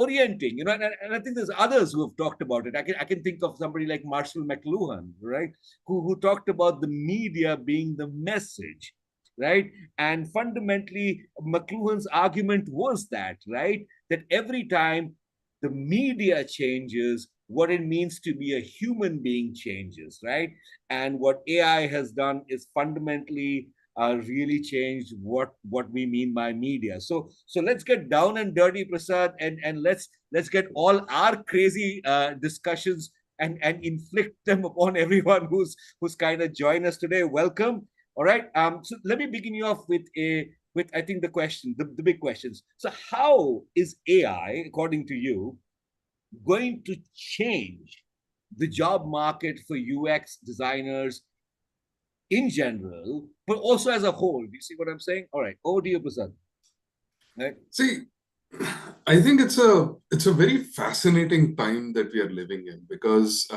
orienting, and I think there's others who have talked about it. I can think of somebody like Marshall McLuhan, right, who talked about the media being the message, right? And fundamentally, McLuhan's argument was that, right, that every time the media changes, what it means to be a human being changes, right? And what AI has done is fundamentally really changed what we mean by media. So let's get down and dirty, Prasad, and let's get all our crazy discussions and inflict them upon everyone who's kind of joined us today. Welcome. All right. So let me begin you off with I think the big questions. So how is AI, according to you, going to change the job market for UX designers in general, but also as a whole? Do you see what I'm saying? All right, over to you, Prasad. Right? See, I think it's a very fascinating time that we are living in because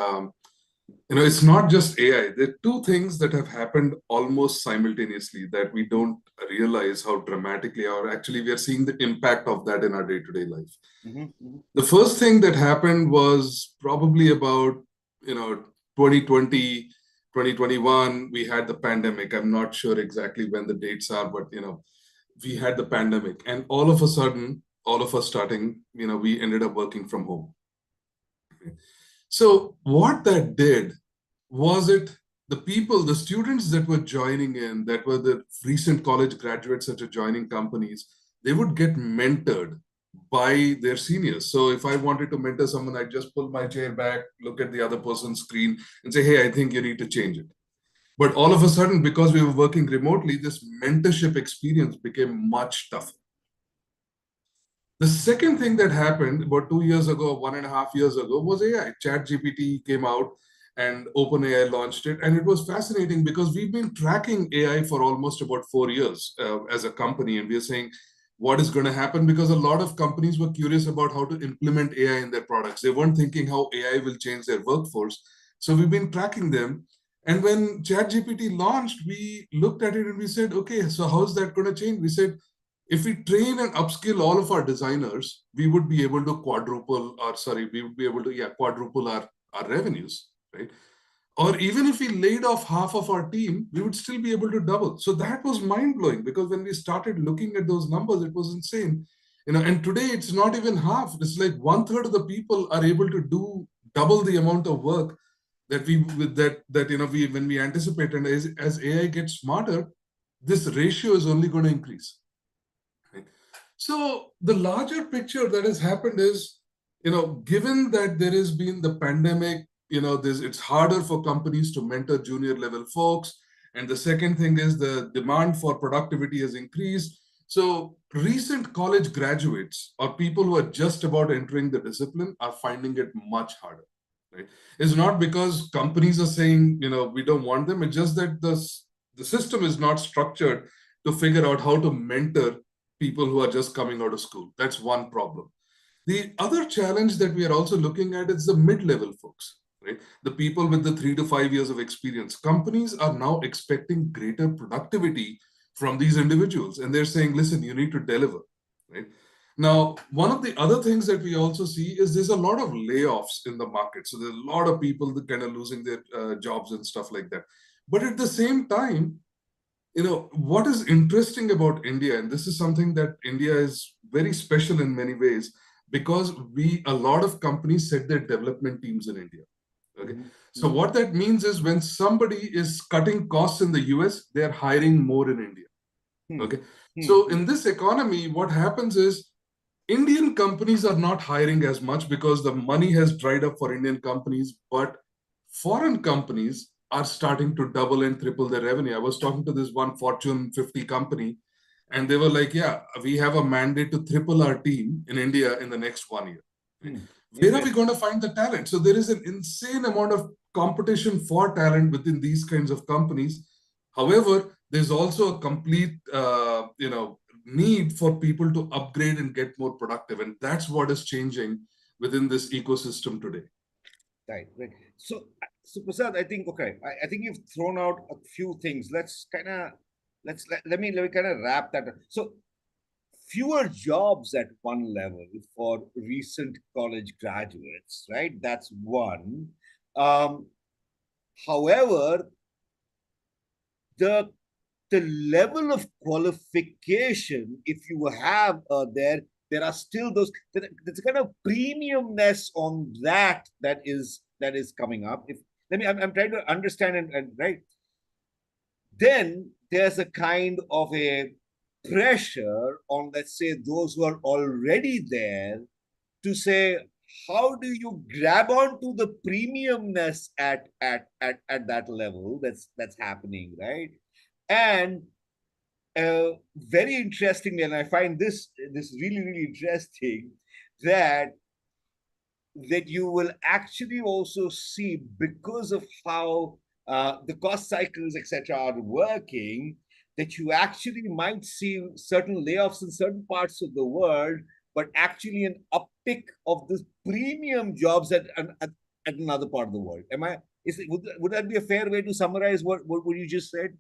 it's not just AI. There are two things that have happened almost simultaneously that we don't realize how dramatically, or actually, we are seeing the impact of that in our day-to-day life. Mm-hmm, mm-hmm. The first thing that happened was probably about 2020, 2021. We had the pandemic. I'm not sure exactly when the dates are, but we had the pandemic, and all of a sudden, all of us starting, we ended up working from home. So what that did was the students that were joining in, that were the recent college graduates that are joining companies, they would get mentored by their seniors. So if I wanted to mentor someone, I'd just pull my chair back, look at the other person's screen and say, hey, I think you need to change it. But all of a sudden, because we were working remotely, this mentorship experience became much tougher. The second thing that happened about 2 years ago, 1.5 years ago, was AI. ChatGPT came out and OpenAI launched it. And it was fascinating because we've been tracking AI for almost about 4 years as a company. And we are saying, what is going to happen? Because a lot of companies were curious about how to implement AI in their products. They weren't thinking how AI will change their workforce. So we've been tracking them. And when ChatGPT launched, we looked at it and we said, okay, so how's that going to change? We said, if we train and upskill all of our designers, we would be able to quadruple our revenues, right? Or even if we laid off half of our team, we would still be able to double. So that was mind blowing because when we started looking at those numbers, it was insane. And today it's not even half. It's like 1/3 of the people are able to do double the amount of work that we with that we when we anticipate. And as AI gets smarter, this ratio is only going to increase. Right? So the larger picture that has happened is, given that there has been the pandemic, it's harder for companies to mentor junior level folks. And the second thing is the demand for productivity has increased. So recent college graduates or people who are just about entering the discipline are finding it much harder. Right? It's not because companies are saying, we don't want them. It's just that the system is not structured to figure out how to mentor people who are just coming out of school. That's one problem. The other challenge that we are also looking at is the mid-level folks, right? The people with the 3 to 5 years of experience. Companies are now expecting greater productivity from these individuals. And they're saying, listen, you need to deliver, right? Now, one of the other things that we also see is there's a lot of layoffs in the market. So there's a lot of people that kind of losing their jobs and stuff like that. But at the same time, what is interesting about India, and this is something that India is very special in many ways, because a lot of companies set their development teams in India. Okay. Mm-hmm. So what that means is when somebody is cutting costs in the US, they're hiring more in India. Okay. So in this economy, what happens is Indian companies are not hiring as much because the money has dried up for Indian companies, but foreign companies are starting to double and triple their revenue. I was talking to this one Fortune 50 company, and they were like, yeah, we have a mandate to triple our team in India in the next 1 year. Right? Where are we going to find the talent? So there is an insane amount of competition for talent within these kinds of companies. However, there's also a complete, need for people to upgrade and get more productive. And that's what is changing within this ecosystem today. Right, right. So Prasad, I think okay. I think you've thrown out a few things. Let's kind of let me kind of wrap that up. So fewer jobs at one level for recent college graduates, right? That's one. Um, However, the the level of qualification, if you have there are still those, there's a kind of premiumness on that is coming up. If let me, I'm trying to understand, and right, then there's a kind of a pressure on, let's say, those who are already there to say, how do you grab onto the premiumness at that level that's happening, right? And very interestingly, and I find this really really interesting, that you will actually also see, because of how the cost cycles etc are working, that you actually might see certain layoffs in certain parts of the world, but actually an uptick of this premium jobs at another part of the world. Would that be a fair way to summarize what you just said?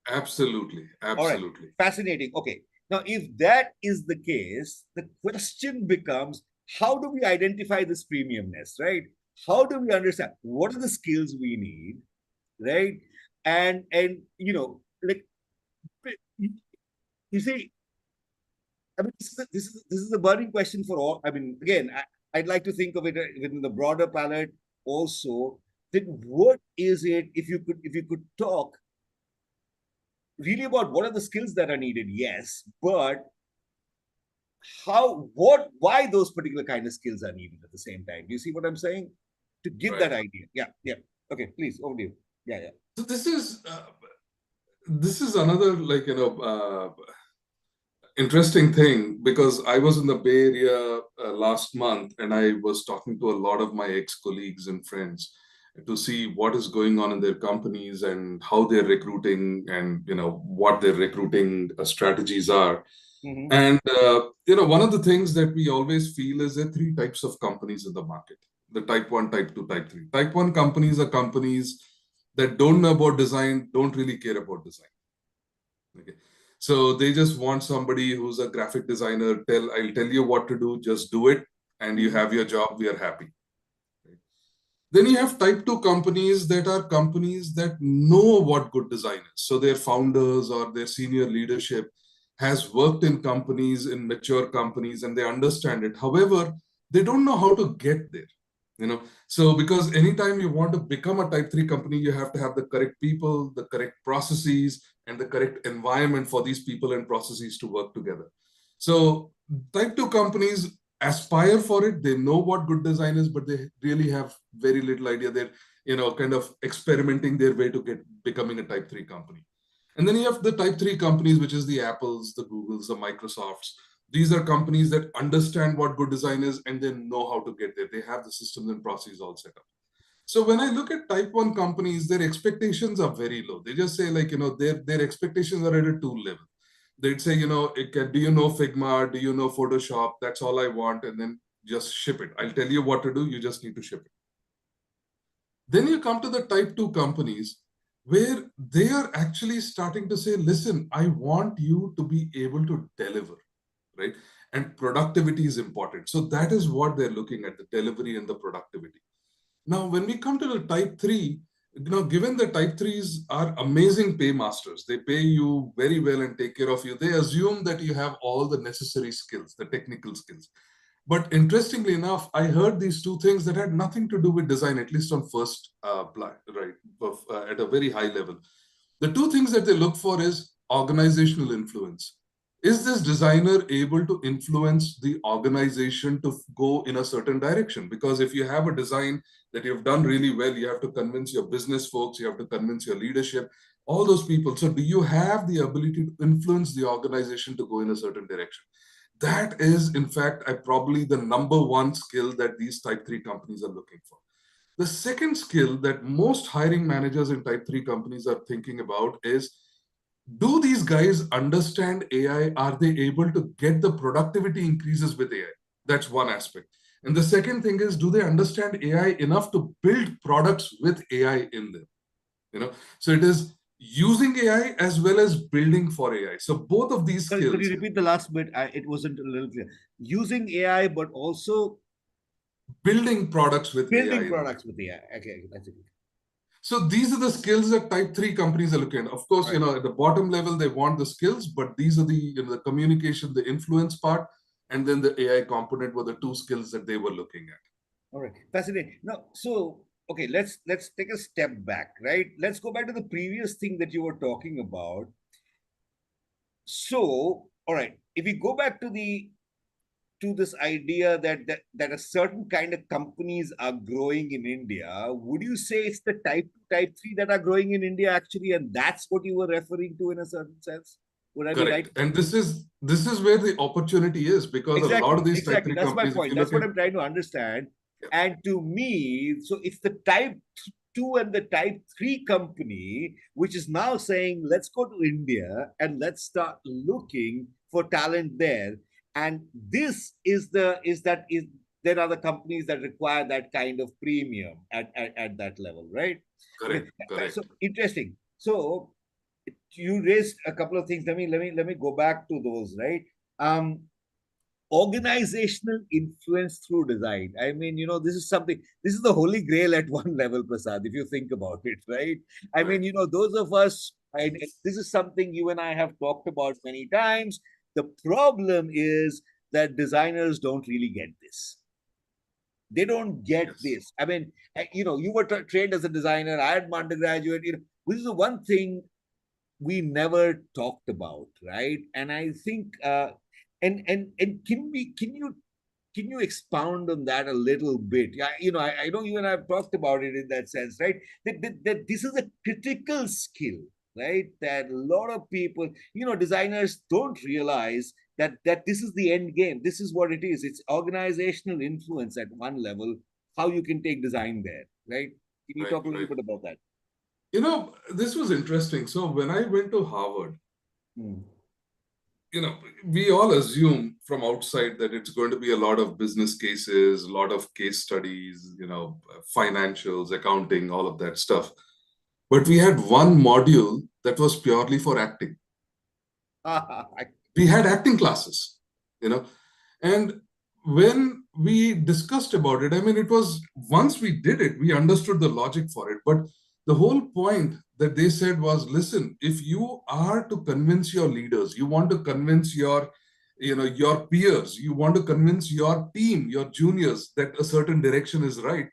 Absolutely, All right, absolutely. fascinating. Okay, now if that is the case, the question becomes, how do we identify this premiumness, right? How do we understand what are the skills we need, right? And like, you see, I mean, this is a burning question for all. I mean, again, I'd like to think of it within the broader palette also. That what is it, if you could talk really about what are the skills that are needed, yes, but why those particular kind of skills are needed at the same time. Do you see what I'm saying? To give Right. that idea. Yeah, yeah. Okay, please, over to you. Yeah, yeah. So this is another, like, interesting thing, because I was in the Bay Area last month, and I was talking to a lot of my ex-colleagues and friends to see what is going on in their companies and how they're recruiting, and what their recruiting strategies are. Mm-hmm. And one of the things that we always feel is there are three types of companies in the market: the type one, type two, type three. Type one companies are companies that don't know about design, don't really care about design. Okay. So they just want somebody who's a graphic designer. I'll tell you what to do, just do it, and you Mm-hmm. have your job, we are happy. Right? Then you have type 2 companies that are companies that know what good design is. So their founders or their senior leadership has worked in companies, in mature companies, and they understand it. However, they don't know how to get there. So because anytime you want to become a type 3 company, you have to have the correct people, the correct processes, and the correct environment for these people and processes to work together. So type 2 companies aspire for it. They know what good design is, but they really have very little idea. They're kind of experimenting their way to becoming a type 3 company. And then you have the type 3 companies, which is the Apples, the Googles, the Microsofts. These are companies that understand what good design is and they know how to get there. They have the systems and processes all set up. So when I look at type 1 companies, their expectations are very low. They just say, like, their expectations are at a tool level. They'd say, do you know Figma? Do you know Photoshop? That's all I want. And then just ship it. I'll tell you what to do. You just need to ship it. Then you come to the type 2 companies where they are actually starting to say, listen, I want you to be able to deliver, right? And productivity is important. So that is what they're looking at, the delivery and the productivity. Now, when we come to the type 3, given the type 3s are amazing paymasters, they pay you very well and take care of you. They assume that you have all the necessary skills, the technical skills. But interestingly enough, I heard these two things that had nothing to do with design, at least on first right, at a very high level. The two things that they look for is organizational influence. Is this designer able to influence the organization to go in a certain direction? Because if you have a design that you've done really well, you have to convince your business folks, you have to convince your leadership, all those people. So do you have the ability to influence the organization to go in a certain direction? That is, in fact, probably the number one skill that these type 3 companies are looking for. The second skill that most hiring managers in type 3 companies are thinking about is, do these guys understand AI? Are they able to get the productivity increases with AI? That's one aspect. And the second thing is, do they understand AI enough to build products with AI in them? So it is using AI as well as building for AI. So both of these Sorry, could you skills, repeat the last bit? It wasn't a little clear. Using AI, but also building products with AI building in products mind. with AI. Okay, that's it. So these are the skills that type 3 companies are looking at. Of course, Right. at the bottom level, they want the skills, but these are the communication, the influence part, and then the AI component were the two skills that they were looking at. All right. Fascinating. Now, so okay, let's take a step back, right? Let's go back to the previous thing that you were talking about. So, all right, if we go back to the to this idea that a certain kind of companies are growing in India, would you say it's the type 2, type 3 that are growing in India actually, and that's what you were referring to in a certain sense? Would I be right Correct. in And saying this? this is where the opportunity is, because a lot of Exactly, these type exactly. 3 That's my companies, if point. you That's look what at, I'm trying to understand. yeah, And to me, so it's the type 2 and the type 3 company, which is now saying, let's go to India and let's start looking for talent there. And this is there are the companies that require that kind of premium at that level, right? Okay, correct, so correct, interesting. So you raised a couple of things. Let me go back to those, right? Um, Organizational influence through design. I mean, this is something, this is the holy grail at one level, Prasad, if you think about it, right? I mean, right, those of us, this is something you and I have talked about many times. The problem is that designers don't really get this. They don't get yes, this. I mean, you were trained as a designer. I had my undergraduate. This is the one thing we never talked about, right? And I think and can you expound on that a little bit? Yeah, I know you and I have talked about it in that sense, right? That this is a critical skill, right? That a lot of people, designers don't realize that this is the end game. This is what it is. It's organizational influence at one level, how you can take design there, right? Can you right, talk a little right. bit about that? This was interesting. So when I went to Harvard, Hmm. we all assume from outside that it's going to be a lot of business cases, a lot of case studies, financials, accounting, all of that stuff. But we had one module that was purely for acting. We had acting classes, you know, and when we discussed about it, I mean, it was once we did it, we understood the logic for it. But the whole point that they said was, listen, if you are to convince your leaders, you want to convince your peers, you want to convince your team, your juniors that a certain direction is right,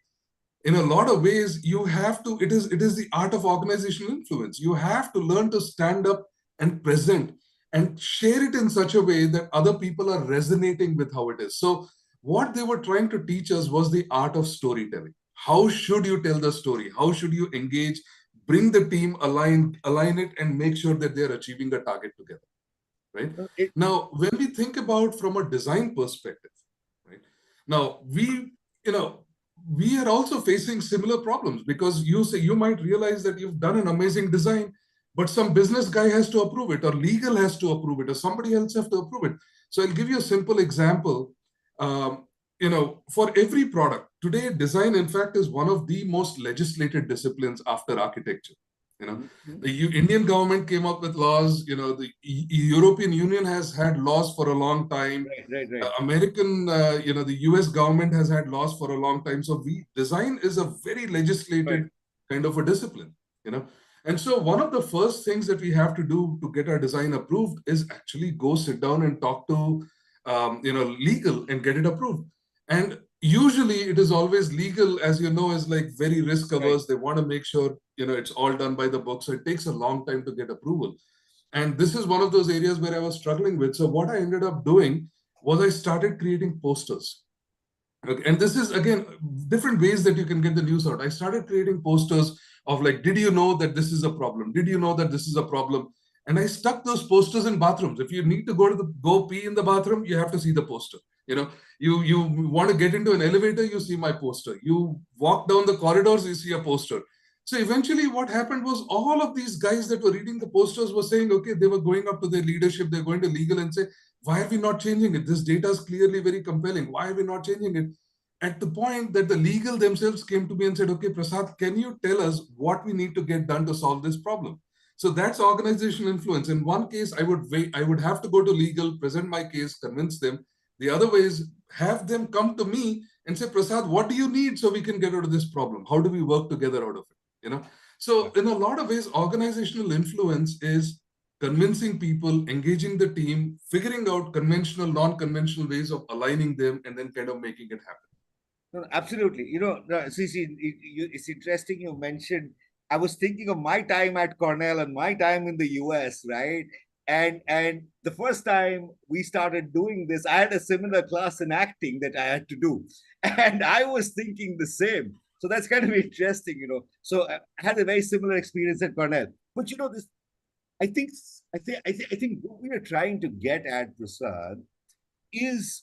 in a lot of ways you have to, it is the art of organizational influence. You have to learn to stand up and present and share it in such a way that other people are resonating with how it is. So what they were trying to teach us was the art of storytelling. How should you tell the story? How should you engage, bring the team, align it, and make sure that they're achieving a target together, right? It, Now when we think about from a design perspective, right, now you know we are also facing similar problems, because you might realize that you've done an amazing design, but some business guy has to approve it, or legal has to approve it, or somebody else has to approve it. So I'll give you a simple example. um, for every product today, design in fact is one of the most legislated disciplines after architecture. you know Mhm. the Indian government came up with laws. The European Union has had laws for a long time. Right, right, right, American, the US government has had laws for a long time. So design is a very right. legislated kind of a discipline, you know. And so one of the first things that we have to do to get our design approved is actually go sit down and talk to, legal and get it approved. And usually it is always legal, as you know, is like very risk Right. averse. They want to make sure, it's all done by the book. So it takes a long time to get approval. And this is one of those areas where I was struggling with. So what I ended up doing was I started creating posters. Okay, and this is again different ways that you can get the news out. I started creating posters of like, did you know that this is a problem? Did you know that this is a problem? And I stuck those posters in bathrooms. If you need to go pee in the bathroom, you have to see the poster. You want to get into an elevator, you see my poster. You walk down the corridors, you see a poster. So eventually, what happened was all of these guys that were reading the posters were saying, okay, they were going up to their leadership, they're going to legal and say, why are we not changing it? This data is clearly very compelling. Why are we not changing it? At the point that the legal themselves came to me and said, okay, Prasad, can you tell us what we need to get done to solve this problem? So that's organizational influence. In one case, I would have to go to legal, present my case, convince them. The other way is have them come to me and say, Prasad, what do you need so we can get out of this problem? How do we work together out of it? You know? So in a lot of ways, organizational influence is convincing people, engaging the team, figuring out conventional, non-conventional ways of aligning them, and then kind of making it happen. No, absolutely. See, it's interesting you mentioned. I was thinking of my time at Cornell and my time in the US, right? And the first time we started doing this, I had a similar class in acting that I had to do, and I was thinking the same. So that's kind of interesting. So I had a very similar experience at Cornell. But this, I think, I think what we are trying to get at, Prasad, is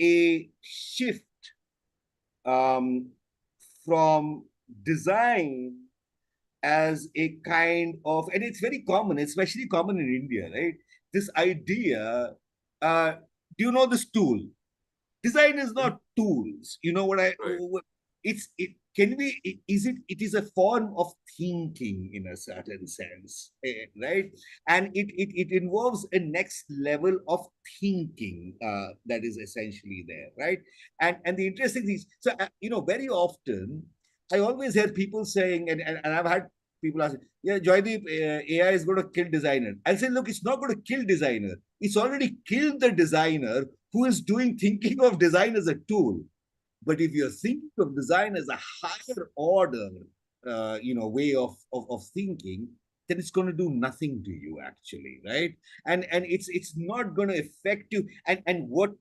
a shift um, from design as a kind of, and it's very common, especially common in India, right? This idea, uh, do you know this tool? Design is Yeah. not tools. You know what I? Right. It's it. Can we? Is it? It is a form of thinking in a certain sense, right? And it involves a next level of thinking that is essentially there, right? And the interesting thing is, so very often I always hear people saying, and I've had people ask, yeah, Joydeep, AI is going to kill designer. I'll say, look, it's not going to kill designer. It's already killed the designer who is doing thinking of design as a tool. But if you're thinking of design as a higher order, way of thinking, then it's going to do nothing to you actually, right? And it's not going to affect you. And what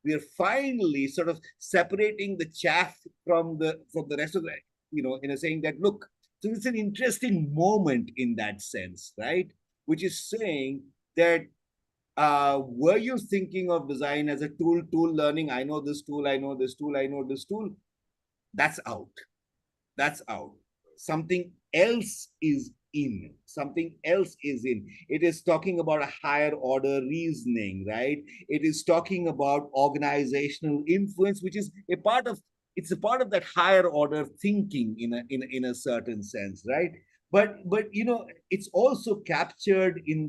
we're finally sort of separating the chaff from the rest of the, in a saying that look, so it's an interesting moment in that sense, right? Which is saying that were you thinking of design as a tool learning? I know this tool, I know this tool, I know this tool. That's out. That's out. Something else is in. Something else is in. It is talking about a higher order reasoning, right? It is talking about organizational influence, which is a part of, it's a part of that higher order thinking in a certain sense, right? But it's also captured in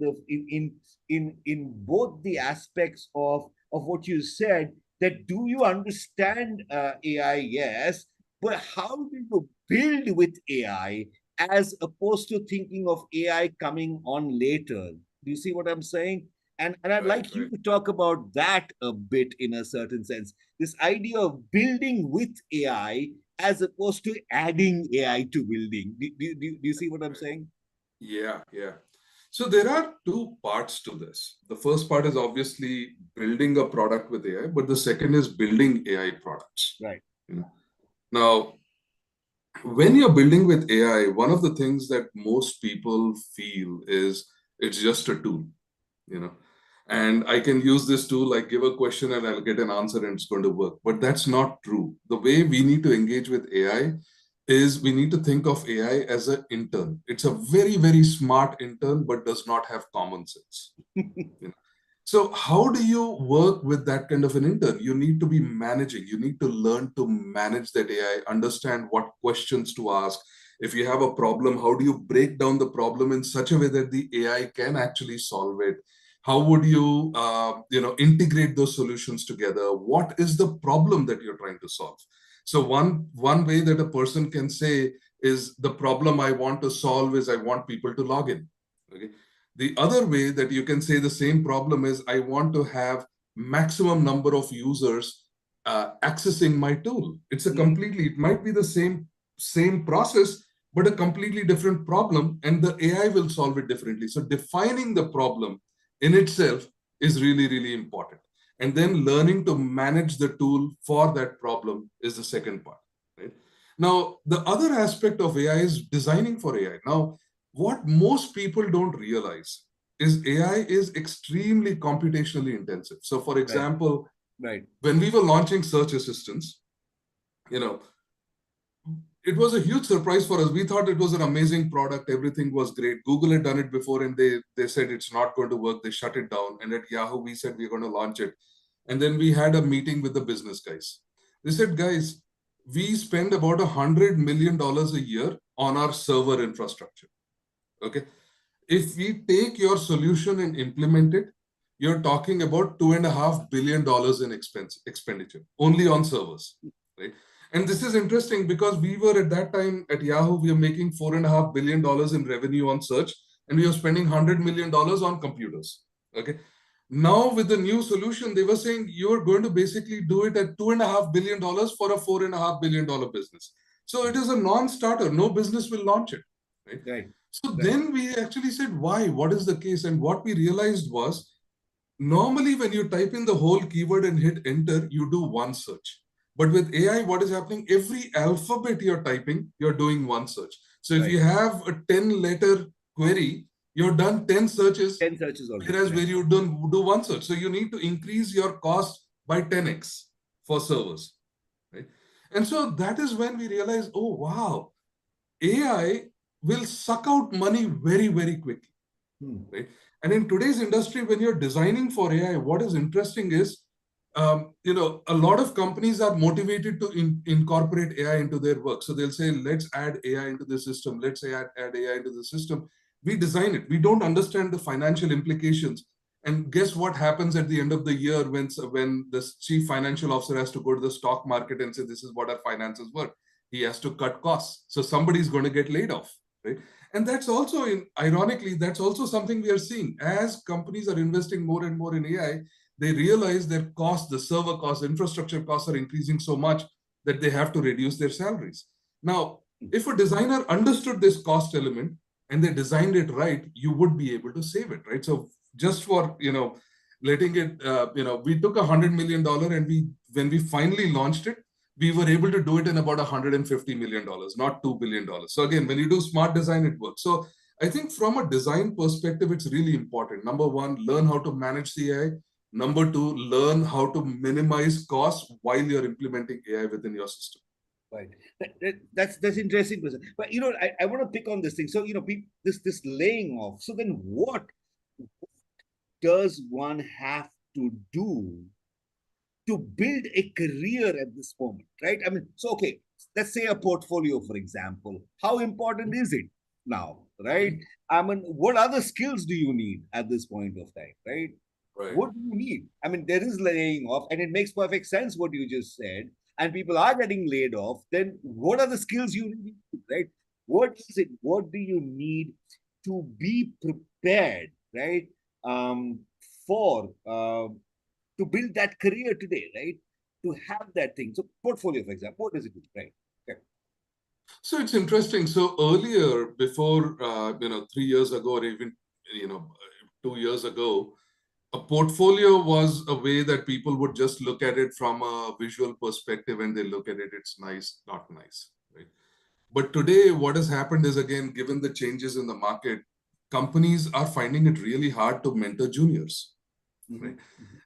both the aspects of what you said, that do you understand AI? Yes, but how do you build with AI as opposed to thinking of AI coming on later? Do you see what I'm saying? And I'd Right, like you right. to talk about that a bit in a certain sense. This idea of building with AI as opposed to adding AI to building. Do you see what I'm saying? Yeah, yeah. So there are two parts to this. The first part is obviously building a product with AI, but the second is building AI products. Right. You know? Now, when you're building with AI, one of the things that most people feel is it's just a tool, you know. And I can use this tool, like give a question and I'll get an answer and it's going to work. But that's not true. The way we need to engage with AI is we need to think of AI as an intern. It's a very, very smart intern, but does not have common sense. You know? So how do you work with that kind of an intern? You need to be managing. You need to learn to manage that AI, understand what questions to ask. If you have a problem, how do you break down the problem in such a way that the AI can actually solve it? How would you, integrate those solutions together? What is the problem that you're trying to solve? So one way that a person can say is the problem I want to solve is I want people to log in. Okay. The other way that you can say the same problem is I want to have maximum number of users accessing my tool. It might be the same process, but a completely different problem, and the AI will solve it differently. So defining the problem in itself is really, really important. And then learning to manage the tool for that problem is the second part. Right? Now, the other aspect of AI is designing for AI. Now, what most people don't realize is AI is extremely computationally intensive. So, for Right. example, Right. when we were launching search assistants, you know, it was a huge surprise for us. We thought it was an amazing product. Everything was great. Google had done it before and they said it's not going to work. They shut it down. And at Yahoo, we said we're going to launch it. And then we had a meeting with the business guys. They said, guys, we spend about $100 million a year on our server infrastructure. Okay. if we take your solution and implement it, you're talking about $2.5 billion in expenditure only on servers, right? And this is interesting because we were at that time at Yahoo, we are making $4.5 billion in revenue on search, and we are spending $100 million on computers. Okay. Now with the new solution, they were saying you're going to basically do it at $2.5 billion for a $4.5 billion business. So it is a non-starter. No business will launch it, right? Right. So Right. then we actually said, why? What is the case? And what we realized was, normally when you type in the whole keyword and hit enter, you do one search. But with AI, what is happening? Every alphabet you're typing, you're doing one search. So if Right. you have a 10-letter query, you're done 10 searches, 10 searches already. whereas Right. where you don't do one search. So you need to increase your cost by 10x for servers, right? And so that is when we realize, oh, wow, AI will suck out money very, very quickly, Hmm. right? And in today's industry, when you're designing for AI, what is interesting is, a lot of companies are motivated to incorporate AI into their work. So they'll say, let's add AI into the system. Let's add AI into the system. We design it. We don't understand the financial implications. And guess what happens at the end of the year when the chief financial officer has to go to the stock market and say, this is what our finances were. He has to cut costs. So somebody's going to get laid off, right? And that's also, ironically, that's also something we are seeing. As companies are investing more and more in AI, they realize their costs, the server costs, infrastructure costs are increasing so much that they have to reduce their salaries. Now, if a designer understood this cost element and they designed it right, you would be able to save it, right? So just for, letting it, we took $100 million, and when we finally launched it, we were able to do it in about $150 million, not $2 billion. So again, when you do smart design, it works. So I think from a design perspective, it's really important. Number one, learn how to manage the AI. Number two, learn how to minimize costs while you're implementing AI within your system. Right. That's interesting. But I want to pick on this thing. So this laying off. So then, what does one have to do to build a career at this moment, right? I mean, so okay, let's say a portfolio, for example. How important is it now, right? I mean, what other skills do you need at this point of time, right? Right. What do you need? I mean, there is laying off, and it makes perfect sense what you just said. And people are getting laid off. Then what are the skills you need, right? What is it? What do you need to be prepared, right? Um, for to build that career today, right? To have that thing. So portfolio, for example, what does it do, right? Okay. So it's interesting. So earlier, before 3 years ago, or even 2 years ago, a portfolio was a way that people would just look at it from a visual perspective, and they look at it, it's nice, not nice, right? But today, what has happened is, again, given the changes in the market, companies are finding it really hard to mentor juniors, Mm-hmm. right?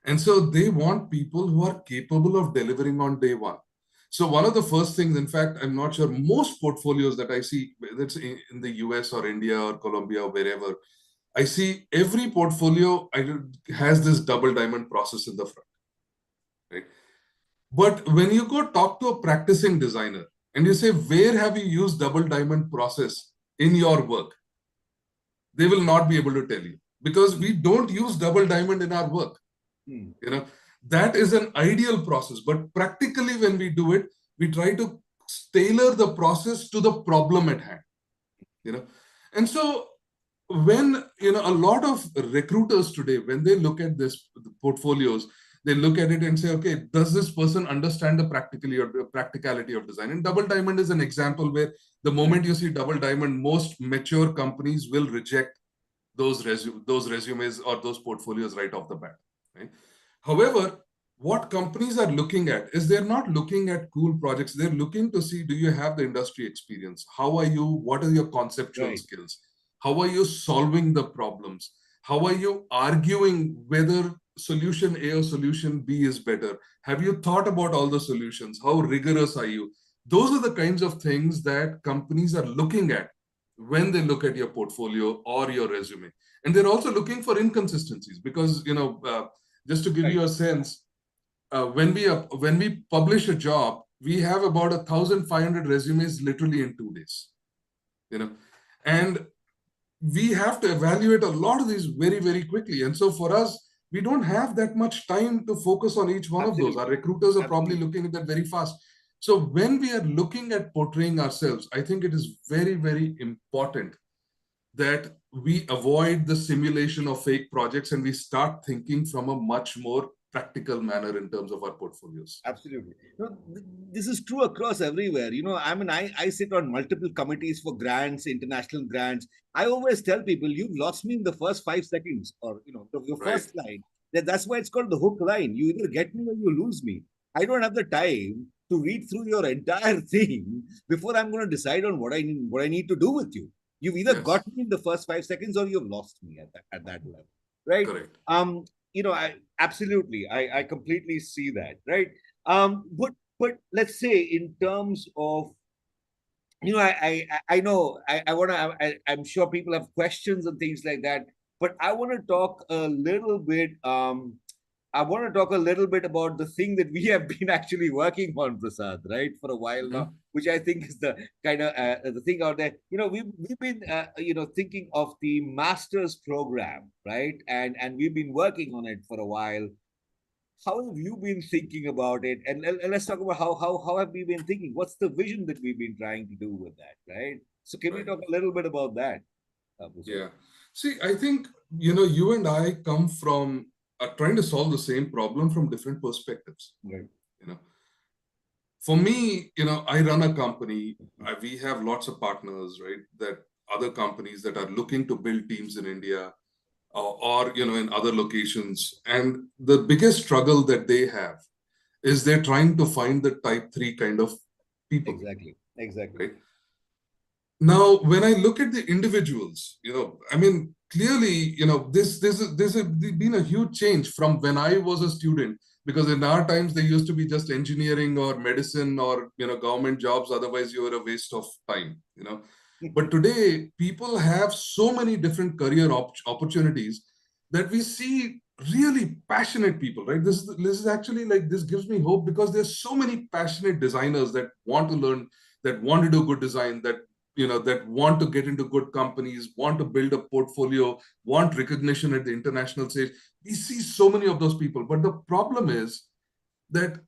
And so they want people who are capable of delivering on day one. So one of the first things, in fact, I'm not sure, most portfolios that I see, whether it's in the US or India or Colombia or wherever, I see every portfolio has this double diamond process in the front, right? But when you go talk to a practicing designer and you say, where have you used double diamond process in your work? They will not be able to tell you, because we don't use double diamond in our work. Mm-hmm. You know, that is an ideal process. But practically, when we do it, we try to tailor the process to the problem at hand. You know, and so when a lot of recruiters today, when they look at this portfolios, they look at it and say, okay, does this person understand the practicality of design? And double diamond is an example where the Right. moment you see double diamond, most mature companies will reject those resumes or those portfolios right off the bat, right? However, what companies are looking at is, they're not looking at cool projects. They're looking to see, do you have the industry experience? How are you? What are your conceptual Right. skills? How are you solving the problems? How are you arguing whether solution A or solution B is better? Have you thought about all the solutions? How rigorous are you? Those are the kinds of things that companies are looking at when they look at your portfolio or your resume. And they're also looking for inconsistencies, because just to give Right. you a sense, when we publish a job, we have about 1,500 resumes literally in 2 days. You know, and we have to evaluate a lot of these very, very quickly. And so for us, we don't have that much time to focus on each one of those. Our Absolutely. recruiters are probably Absolutely. looking at that very fast. So when we are looking at portraying ourselves, I think it is very, very important that we avoid the simulation of fake projects and we start thinking from a much more practical manner in terms of our portfolios. Absolutely. This is true across everywhere. I mean, I sit on multiple committees for grants, international grants. I always tell people, you've lost me in the first 5 seconds, or your Right. first line. That's why it's called the hook line. You either get me or you lose me. I don't have the time to read through your entire thing before I'm going to decide on what I need to do with you. You've either got Yes. me in the first 5 seconds or you've lost me at that level, right? Correct. I absolutely, I completely see that, right? But let's say in terms of, I know I want to, I'm sure people have questions and things like that, but I want to talk a little bit. I want to talk a little bit about the thing that we have been actually working on, Prasad, right, for a while now, Mhm. which I think is the kind of the thing out there. We've been thinking of the master's program, right, and we've been working on it for a while. How have you been thinking about it? And let's talk about how have we been thinking? What's the vision that we've been trying to do with that, right? So can we Right. talk a little bit about that, Prasad? Yeah. See, I think, you and I come from trying to solve the same problem from different perspectives. Right. You know, for me, I run a company. We have lots of partners, right? That other companies that are looking to build teams in India or in other locations. And the biggest struggle that they have is they're trying to find the type 3 kind of people, Exactly. Exactly. right? Now, when I look at the individuals, I mean, clearly, there's been a huge change from when I was a student, because in our times there used to be just engineering or medicine or government jobs. Otherwise, you were a waste of time. But today, people have so many different career opportunities that we see really passionate people, right? This is actually like, this gives me hope because there's so many passionate designers that want to learn, that want to do good design, that want to get into good companies, want to build a portfolio, want recognition at the international stage. We see so many of those people. But the problem is that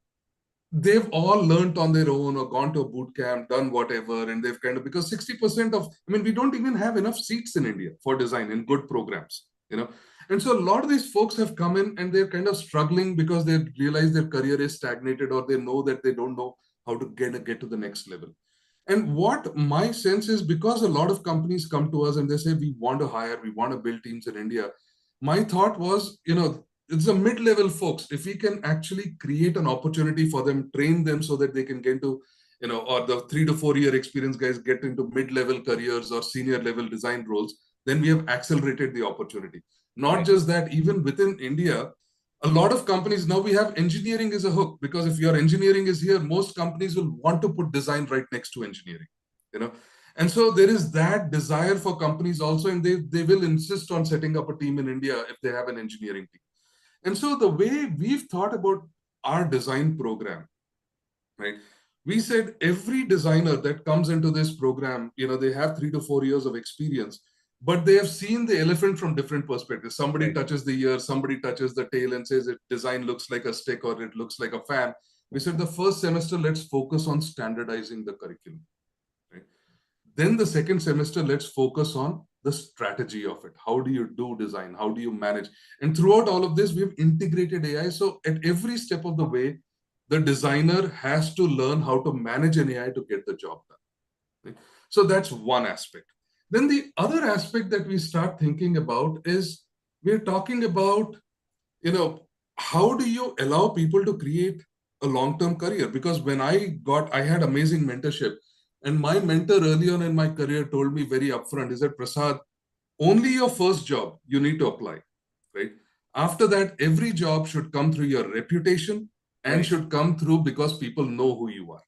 they've all learned on their own or gone to a boot camp, done whatever, and they've kind of, because 60% of, I mean, we don't even have enough seats in India for design in good programs. And so a lot of these folks have come in and they're kind of struggling because they realize their career is stagnated, or they know that they don't know how to get to the next level. And what my sense is, because a lot of companies come to us and they say, we want to hire, we want to build teams in India. My thought was, it's the mid-level folks. If we can actually create an opportunity for them, train them so that they can get into, or the 3 to 4 year experience guys get into mid-level careers or senior level design roles, then we have accelerated the opportunity. Not Right. just that, even within India, a lot of companies now, we have engineering as a hook, because if your engineering is here, most companies will want to put design right next to engineering, you know and so there is that desire for companies also, and they will insist on setting up a team in India if they have an engineering team. And so the way we've thought about our design program, right? We said every designer that comes into this program, they have 3 to 4 years of experience, but they have seen the elephant from different perspectives. Somebody Right. touches the ear, somebody touches the tail and says it design looks like a stick or it looks like a fan. We said the first semester, let's focus on standardizing the curriculum, right? Then the second semester, let's focus on the strategy of it. How do you do design? How do you manage? And throughout all of this, we've integrated AI. So at every step of the way, the designer has to learn how to manage an AI to get the job done. Right? So that's one aspect. Then the other aspect that we start thinking about is, we're talking about, how do you allow people to create a long-term career? Because when I had amazing mentorship, and my mentor early on in my career told me very upfront, he said, Prasad, only your first job you need to apply, right? After that, every job should come through your reputation and Right. should come through because people know who you are,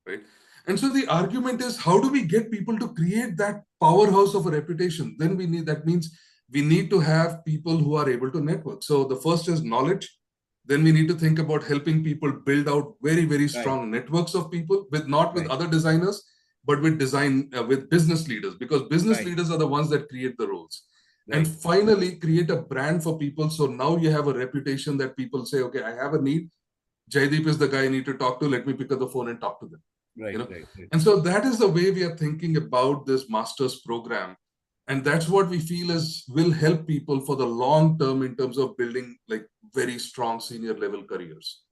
right? And so the argument is, how do we get people to create that powerhouse of a reputation? Then that means we need to have people who are able to network. So the first is knowledge. Then we need to think about helping people build out very, very Right. strong networks of people, not with Right. other designers, but with design, with business leaders, because business Right, leaders are the ones that create the roles. And right, finally, create a brand for people. So now you have a reputation that people say, okay, I have a need. Jaideep is the guy I need to talk to. Let me pick up the phone and talk to them. You right, know, right, right. and so that is the way we are thinking about this master's program, and that's what we feel is will help people for the long term in terms of building like very strong senior level careers.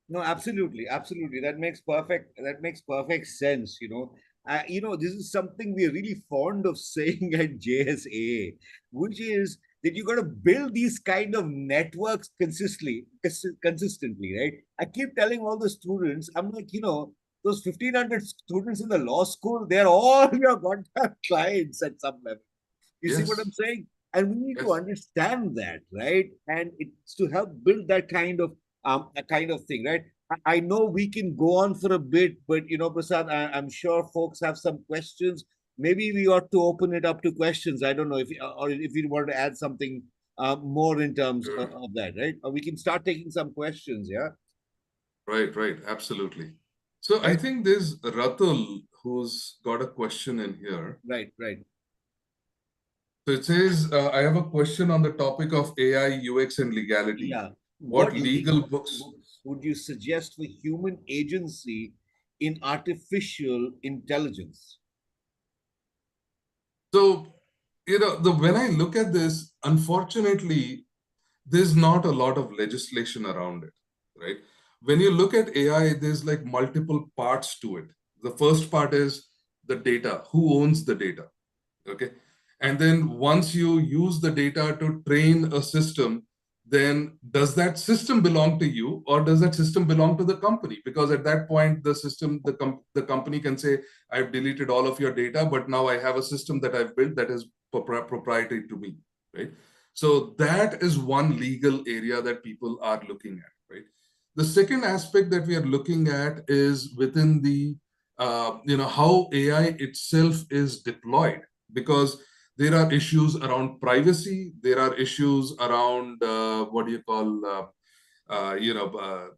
No, absolutely, absolutely. That makes perfect sense. This is something we're really fond of saying at JSA, which is that you got to build these kind of networks consistently, right? I keep telling all the students, I'm like, those 1,500 students in the law school, they're all your goddamn clients at some level. You see what I'm Yes, saying? And we need to yes. understand that, right? And it's to help build that kind of thing, right? I know we can go on for a bit, but Prasad, I'm sure folks have some questions. Maybe we ought to open it up to questions. I don't know if you want to add something more in terms Sure. of that, right? Or we can start taking some questions, yeah, Right, right, absolutely. So I right, think there's Ratul who's got a question in here. right, right. So it says, I have a question on the topic of AI, UX, and legality. Yeah. What What legal legal books? books would you suggest for human agency in artificial intelligence? So, when I look at this, unfortunately, there's not a lot of legislation around it, right? When you look at AI, there's like multiple parts to it. The first part is the data. Who owns the data? Okay. And then once you use the data to train a system, then does that system belong to you or does that system belong to the company? Because at that point, the system, the company can say, I've deleted all of your data, but now I have a system that I've built that is proprietary to me, right? So that is one legal area that people are looking at, right? The second aspect that we are looking at is within the, how AI itself is deployed, because there are issues around privacy, there are issues around what do you call uh, you know uh,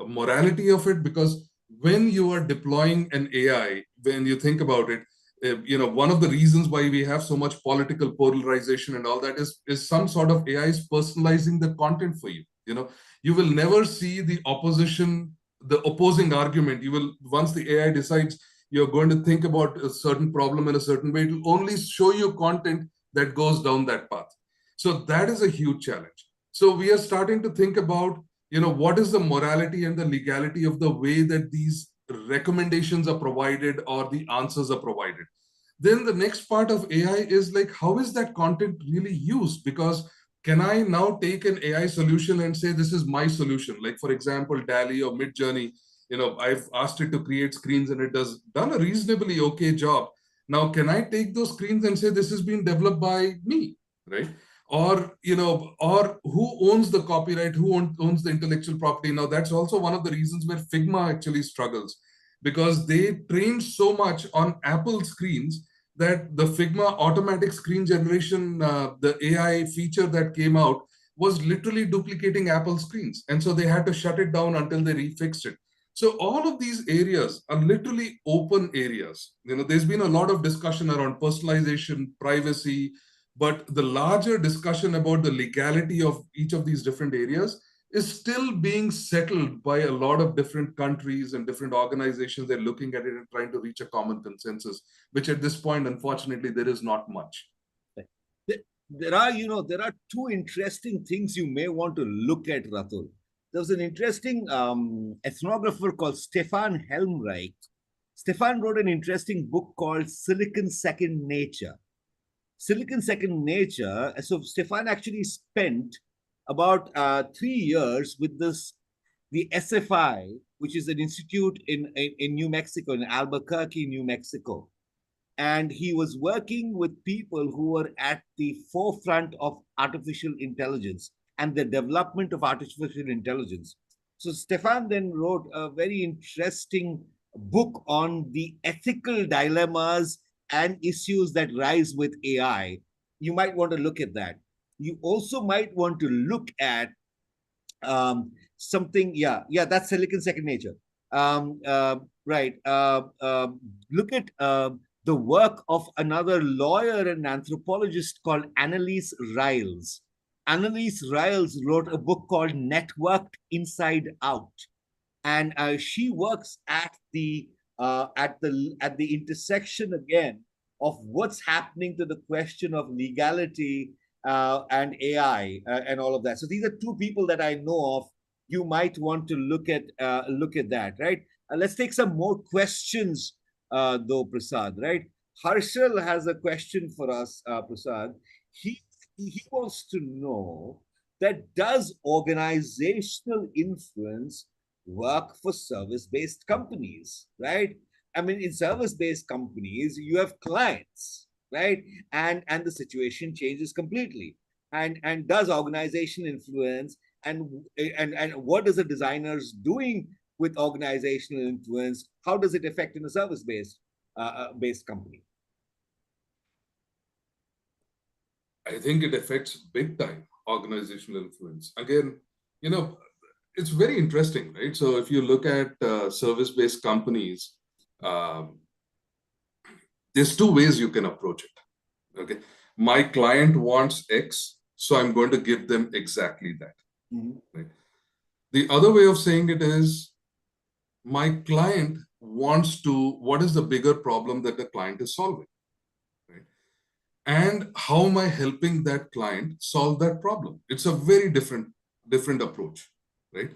morality of it, because when you are deploying an AI, when you think about it, one of the reasons why we have so much political polarization and all that is some sort of AI is personalizing the content for you. You will never see the opposing argument. You will, once the AI decides you're going to think about a certain problem in a certain way, it will only show you content that goes down that path. So that is a huge challenge. So we are starting to think about, what is the morality and the legality of the way that these recommendations are provided or the answers are provided. Then the next part of AI is like, how is that content really used? Because can I now take an AI solution and say, this is my solution? Like, for example, DALI or Midjourney, I've asked it to create screens and it does done a reasonably okay job. Now, can I take those screens and say, this has been developed by me, right? Or who owns the copyright, owns the intellectual property? Now, that's also one of the reasons where Figma actually struggles, because they trained so much on Apple screens that the Figma automatic screen generation, the AI feature that came out, was literally duplicating Apple screens. And so they had to shut it down until they refixed it. So all of these areas are literally open areas. There's been a lot of discussion around personalization, privacy, but the larger discussion about the legality of each of these different areas is still being settled by a lot of different countries and different organizations. They're looking at it and trying to reach a common consensus, which at this point, unfortunately, there is not much. There are two interesting things you may want to look at, Ratul. There was an interesting ethnographer called Stefan Helmreich. Stefan wrote an interesting book called Silicon Second Nature. Silicon Second Nature. So Stefan actually spent about 3 years with the SFI, which is an institute in New Mexico, in Albuquerque, New Mexico. And he was working with people who were at the forefront of artificial intelligence and the development of artificial intelligence. So Stefan then wrote a very interesting book on the ethical dilemmas and issues that rise with AI. You might want to look at that. You also might want to look at something. Yeah, that's Silicon Second Nature. Right. Look at the work of another lawyer and anthropologist called Annalise Riles. Annalise Riles wrote a book called Networked Inside Out, and she works at the intersection again of what's happening to the question of legality and AI and all of that. So these are two people that I know of. You might want to look at that, right? Let's take some more questions, though, Prasad. Right? Harshal has a question for us, Prasad. He he wants to know that does organizational influence work for service-based companies, right? I mean, in service-based companies, you have clients, right? And the situation changes completely. And does organization influence and and what is the designers doing with organizational influence? How does it affect in a service-based based company? I think it affects big time organizational influence. Again, you know, it's very interesting, right? So if you look at service-based companies, um, there's two ways you can approach it. Okay, my client wants X, so I'm going to give them exactly that. Mm-hmm. Right. The other way of saying it is my client wants to, what is the bigger problem that the client is solving? Right. And how am I helping that client solve that problem? It's a very different approach, right?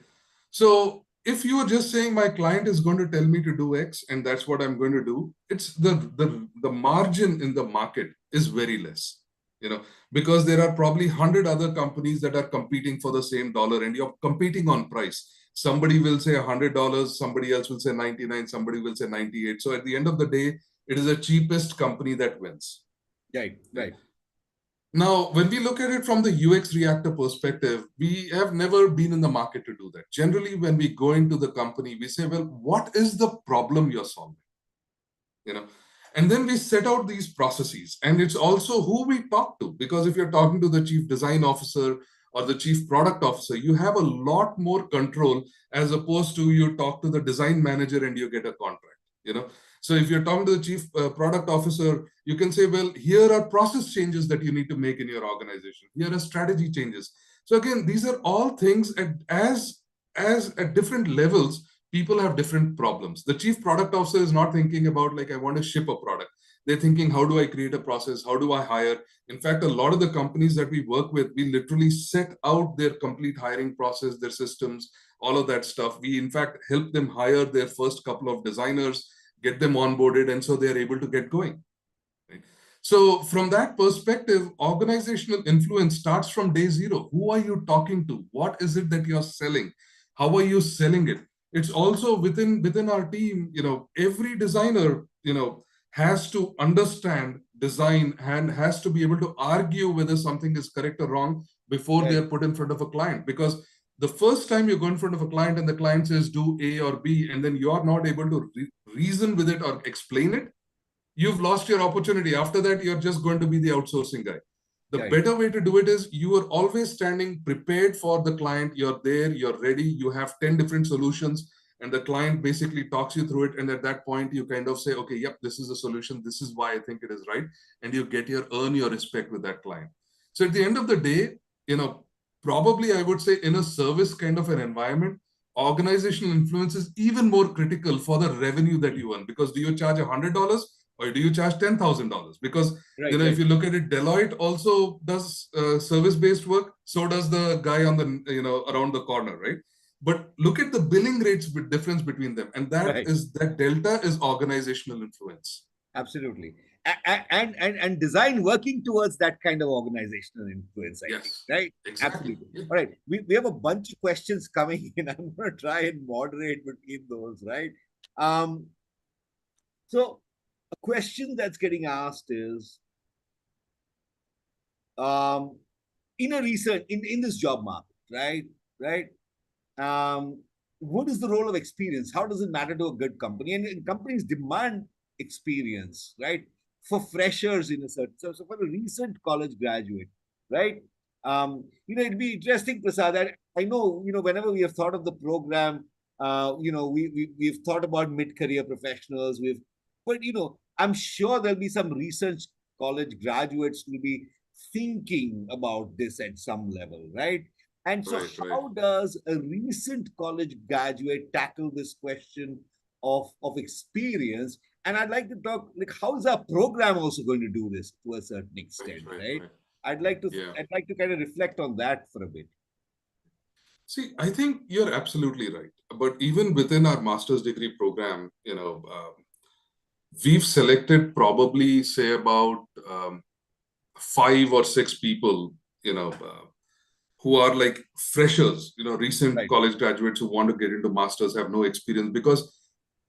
So if you are just saying my client is going to tell me to do X and that's what I'm going to do, it's the margin in the market is very less, you know, because there are probably 100 other companies that are competing for the same dollar and you're competing on price. Somebody will say $100, somebody else will say 99, somebody will say 98. So at the end of the day, it is the cheapest company that wins. Right, Yeah. right. Now, when we look at it from the UX reactor perspective, we have never been in the market to do that. Generally, when we go into the company, we say, well, what is the problem you're solving? You know, and then we set out these processes. And it's also who we talk to, because if you're talking to the chief design officer or the chief product officer, you have a lot more control as opposed to you talk to the design manager and you get a contract, you know. So if you're talking to the chief product officer, you can say, well, here are process changes that you need to make in your organization. Here are strategy changes. So again, these are all things as at different levels, people have different problems. The chief product officer is not thinking about, like, I want to ship a product. They're thinking, how do I create a process? How do I hire? In fact, a lot of the companies that we work with, we literally set out their complete hiring process, their systems, all of that stuff. We, in fact, help them hire their first couple of designers, get them onboarded, and so they're able to get going. Right? So, from that perspective, organizational influence starts from day zero. Who are you talking to? What is it that you're selling? How are you selling it? It's also within our team. You know, every designer, you know, has to understand design and has to be able to argue whether something is correct or wrong before Right, they're put in front of a client. Because the first time you go in front of a client and the client says do A or B, and then you're not able to reason with it or explain it, you've lost your opportunity. After that, you're just going to be the outsourcing guy. The right, better way to do it is you are always standing prepared for the client. You're there, you're ready, you have 10 different solutions, and the client basically talks you through it. And at that point, you kind of say, okay, yep, this is the solution. This is why I think it is right. And you get your earn your respect with that client. So at the end of the day, you know, probably I would say in a service kind of an environment, organizational influence is even more critical for the revenue that you earn. Because do you charge $100 or do you charge $10,000? Because, you right, know, if right, you look at it, Deloitte also does service-based work. So does the guy on the, you know, around the corner, right? But look at the billing rates difference between them, and right. that delta is organizational influence. Absolutely. And design working towards that kind of organizational influence, I think, Yes, right? exactly. Absolutely. Yeah. All right. We have a bunch of questions coming in. I'm going to try and moderate between those, right? Um, so, a question that's getting asked is um, in a recent, in this job market, right? Right? um, what is the role of experience? How does it matter to a good company? And companies demand experience, right? For freshers in a certain, so for a recent college graduate, right? It'd be interesting, Prasad. I know, whenever we have thought of the program, We've thought about mid-career professionals. But I'm sure there'll be some recent college graduates who will be thinking about this at some level, right? And so, Right, right. how does a recent college graduate tackle this question of experience? And I'd like to talk like how is our program also going to do this to a certain Right, extent, right, right? right. I'd like to Yeah. I'd like to kind of reflect on that for a bit. See, I think you're absolutely right. But even within our master's degree program, we've selected probably say about 5 or 6 people, who are like freshers, recent Right, college graduates who want to get into masters, have no experience. Because,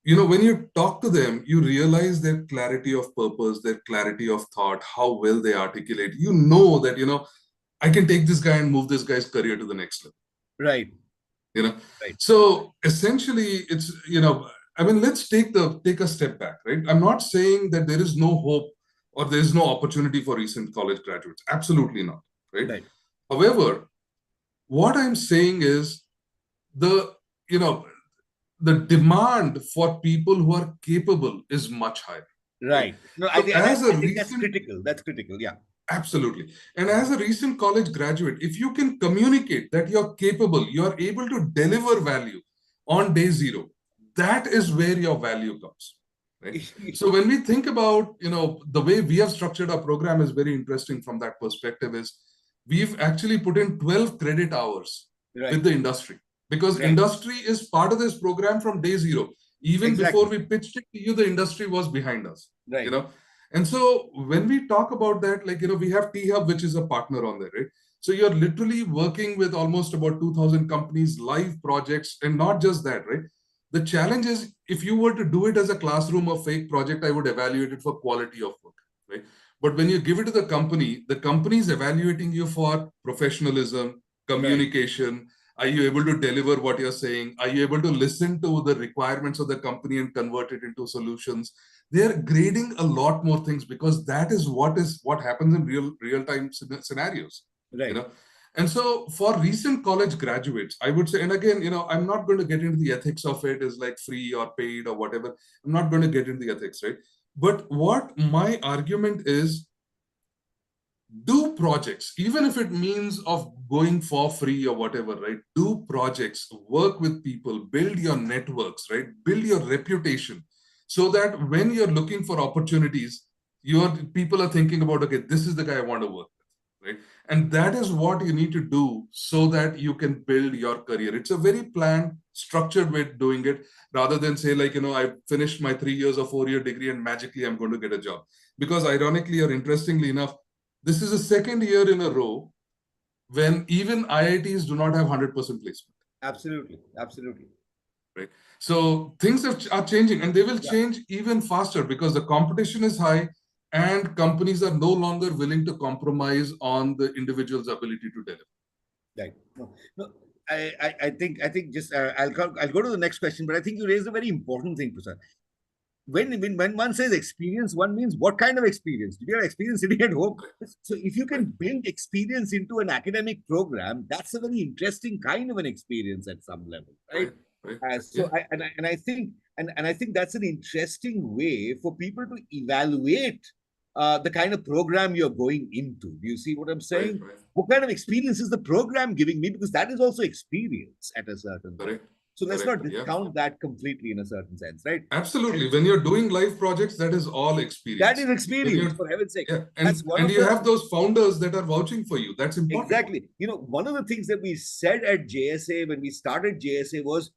when you talk to them, you realize their clarity of purpose, their clarity of thought, how well they articulate. You know that, I can take this guy and move this guy's career to the next level. right, you know right, so essentially it's I mean, let's take a step back, right? I'm not saying that there is no hope or there is no opportunity for recent college graduates. Absolutely not, right? right, However, what I'm saying is the you know the demand for people who are capable is much higher, right? right. No, I So think, and as a I think that's recent critical. That's critical. Yeah. Absolutely. And as a recent college graduate, if you can communicate that you're capable, you're able to deliver value on day zero, that is where your value comes. Right. So when we think about, the way we have structured our program is very interesting from that perspective is we've actually put in 12 credit hours with Right, the industry because right. industry is part of this program from day zero. Even before Exactly. we pitched it to you, the industry was behind us, you Right, know. And so when we talk about that, like, we have T Hub, which is a partner on there, right? So you're literally working with almost about 2,000 companies, live projects, and not just that, right? The challenge is if you were to do it as a classroom or fake project, I would evaluate it for quality of work, right? But when you give it to the company is evaluating you for professionalism, right, communication. Are you able to deliver what you're saying? Are you able to listen to the requirements of the company and convert it into solutions? They're grading a lot more things because that is what happens in real time scenarios, you right, know. And so for recent college graduates, I would say, and again, I'm not going to get into the ethics of it is like free or paid or whatever. I'm not going to get into the ethics, right? But what my argument is, do projects, even if it means of going for free or whatever, right? Do projects, work with people, build your networks, right? Build your reputation so that when you're looking for opportunities, your people are thinking about, okay, this is the guy I want to work with, right? And that is what you need to do so that you can build your career. It's a very planned, structured way of doing it rather than say, like, I finished my 3 years or 4 year degree and magically I'm going to get a job. Because ironically or interestingly enough, this is the second year in a row when even IITs do not have 100% placement, absolutely, absolutely. right? So things are changing and they will Yeah, change even faster because the competition is high and companies are no longer willing to compromise on the individual's ability to deliver. right. No, no. I think just I'll go to the next question, but I think you raised a very important thing, Prasad. When one says experience, one means what kind of experience? Do you have experience sitting at home? Right, So if you right, can build experience into an academic program, that's a very interesting kind of an experience at some level, right? right, right. So Yeah, I think that's an interesting way for people to evaluate the kind of program you're going into. Do you see what I'm right, saying? right. What kind of experience is the program giving me? Because that is also experience at a certain point. Correct, So let's correct. not Yeah, discount that completely in a certain sense, right? absolutely. And When you're doing live projects, that is all that is experience. When experience, you're for heaven's sake. Yeah, That's and one and of you the have those founders that are vouching for you. That's important. exactly. One of the things that we said at JSA when we started JSA was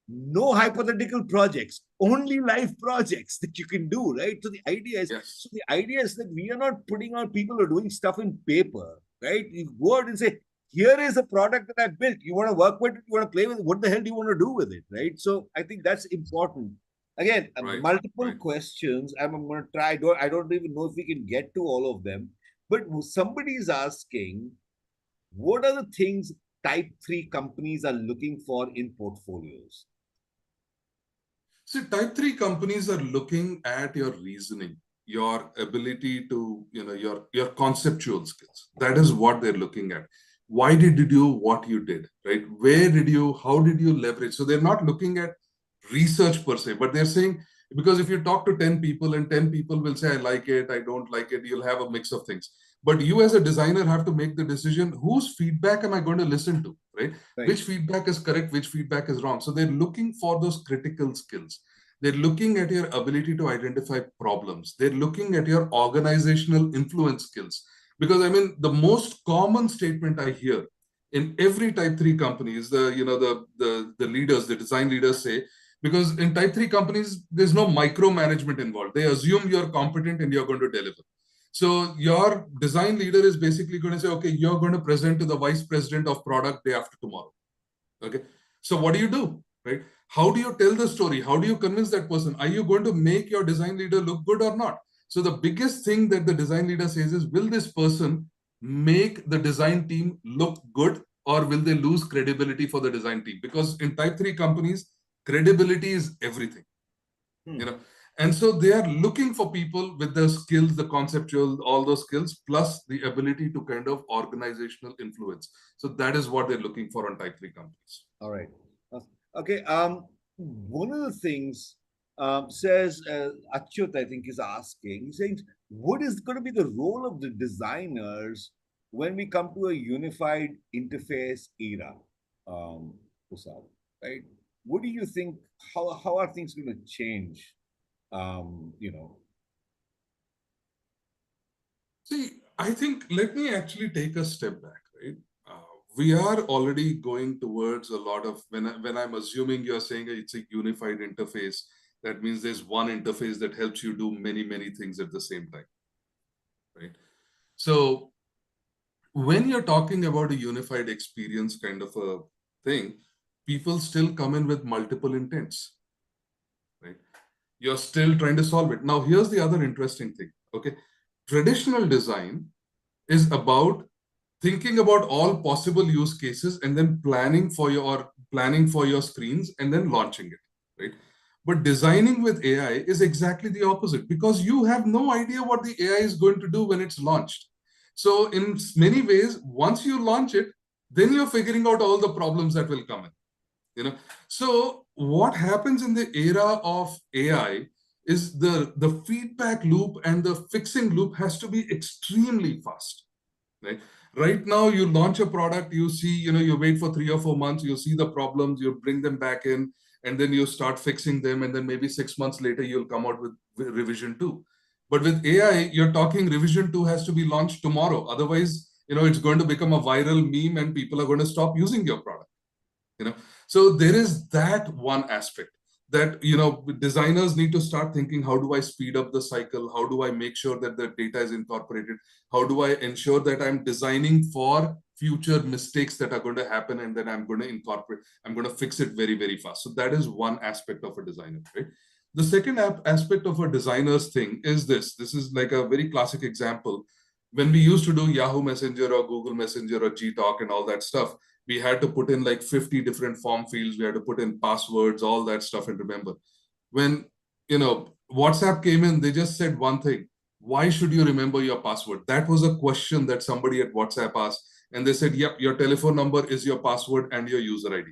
no hypothetical projects, only live projects that you can do, right? Yes, So the idea is that we are not putting out people who are doing stuff in paper, right? You go out and say, here is a product that I built. You want to work with it, you want to play with it. What the hell do you want to do with it, right? So I think that's important. Again, right, multiple right. questions. I'm going to try. I don't even know if we can get to all of them. But somebody is asking, what are the things type 3 companies are looking for in portfolios? See, type 3 companies are looking at your reasoning, your ability to, your conceptual skills. That is what they're looking at. why did you do what you did, right? How did you leverage? So they're not looking at research per se, but they're saying, because if you talk to 10 people and 10 people will say, I like it, I don't like it, you'll have a mix of things. But you as a designer have to make the decision, whose feedback am I going to listen to, right? Right. Which feedback is correct, which feedback is wrong. So they're looking for those critical skills. They're looking at your ability to identify problems. They're looking at your organizational influence skills. Because I mean, the most common statement I hear in every type 3 company is the leaders, the design leaders say, because in type 3 companies, there's no micromanagement involved. They assume you're competent and you're going to deliver. So your design leader is basically going to say, okay, you're going to present to the vice president of product day after tomorrow. Okay. So what do? Right? How do you tell the story? How do you convince that person? Are you going to make your design leader look good or not? So the biggest thing that the design leader says is, will this person make the design team look good, or will they lose credibility for the design team? Because in type 3 companies, credibility is everything, you know. And so they are looking for people with the skills, the conceptual, all those skills, plus the ability to kind of organizational influence. So that is what they're looking for on type 3 companies. All right. Okay. One of the things says Achyut, I think, is asking. He's saying, what is going to be the role of the designers when we come to a unified interface era? Prasad, right? What do you think? How are things going to change? You know. See, I think, let me actually take a step back, right? We are already going towards a lot of, when I'm assuming you're saying it's a unified interface, that means there's one interface that helps you do many, many things at the same time, right? So when you're talking about a unified experience kind of a thing, people still come in with multiple intents, right? You're still trying to solve it. Now, here's the other interesting thing, okay? Traditional design is about thinking about all possible use cases and then planning for your screens and then launching it, right? But designing with AI is exactly the opposite, because you have no idea what the AI is going to do when it's launched. So in many ways, once you launch it, then you're figuring out all the problems that will come in, you know. So what happens in the era of AI is the feedback loop and the fixing loop has to be extremely fast, right? Right now, you launch a product, you see, you wait for 3 or 4 months, you see the problems, you bring them back in, and then you start fixing them, and then maybe 6 months later, you'll come out with revision 2. But with AI, you're talking revision 2 has to be launched tomorrow. Otherwise, it's going to become a viral meme and people are going to stop using your product, you know. So there is that one aspect that designers need to start thinking, how do I speed up the cycle, how do I make sure that the data is incorporated, how do I ensure that I'm designing for future mistakes that are going to happen, and then I'm going to fix it very, very fast. So that is one aspect of a designer, right? The second aspect of a designer's thing is this is like a very classic example. When we used to do Yahoo Messenger or Google Messenger or Gtalk and all that stuff, we had to put in like 50 different form fields. We had to put in passwords, all that stuff. And remember, when, WhatsApp came in, they just said one thing: why should you remember your password? That was a question that somebody at WhatsApp asked. And they said, yep, your telephone number is your password and your user ID.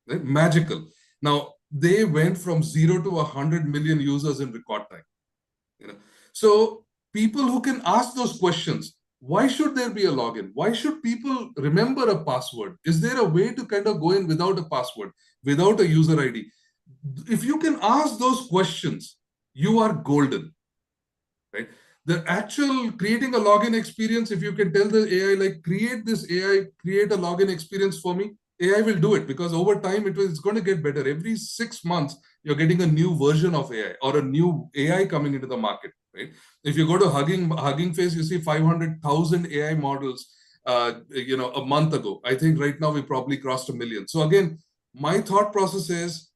Right? Magical. Now, they went from 0 to 100 million users in record time. So people who can ask those questions, why should there be a login? Why should people remember a password? Is there a way to kind of go in without a password, without a user ID? If you can ask those questions, you are golden, right? The actual creating a login experience, if you can tell the AI, like, create a login experience for me, AI will do it, because over time it's going to get better. Every 6 months, you're getting a new version of AI or a new AI coming into the market, right? If you go to Hugging Face, you see 500,000 AI models, a month ago. I think right now we probably crossed 1 million. So again, my thought process is,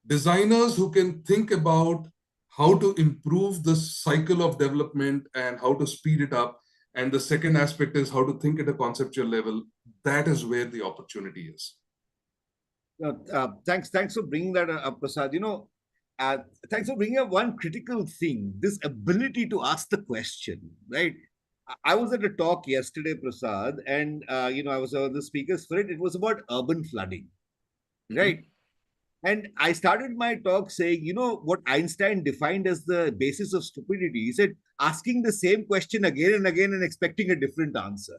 designers who can think about how to improve the cycle of development and how to speed it up. And the second aspect is how to think at a conceptual level. That is where the opportunity is. Thanks for bringing that up, Prasad. Uh, Thanks for bringing up one critical thing: this ability to ask the question, right? I was at a talk yesterday, Prasad, and I was the speakers for it. It was about urban flooding, right? Hmm. And I started my talk saying, what Einstein defined as the basis of stupidity. He said, asking the same question again and again and expecting a different answer.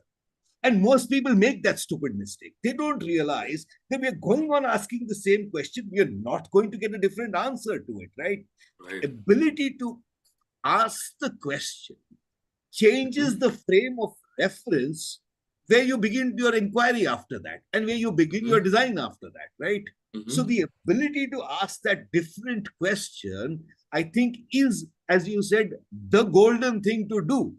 And most people make that stupid mistake. They don't realize that we are going on asking the same question. We are not going to get a different answer to it, right? Right. Ability to ask the question changes Hmm. the frame of reference where you begin your inquiry after that and where you begin your Hmm. design after that, right? So Hmm. the ability to ask that different question, I think, is, as you said, the golden thing to do.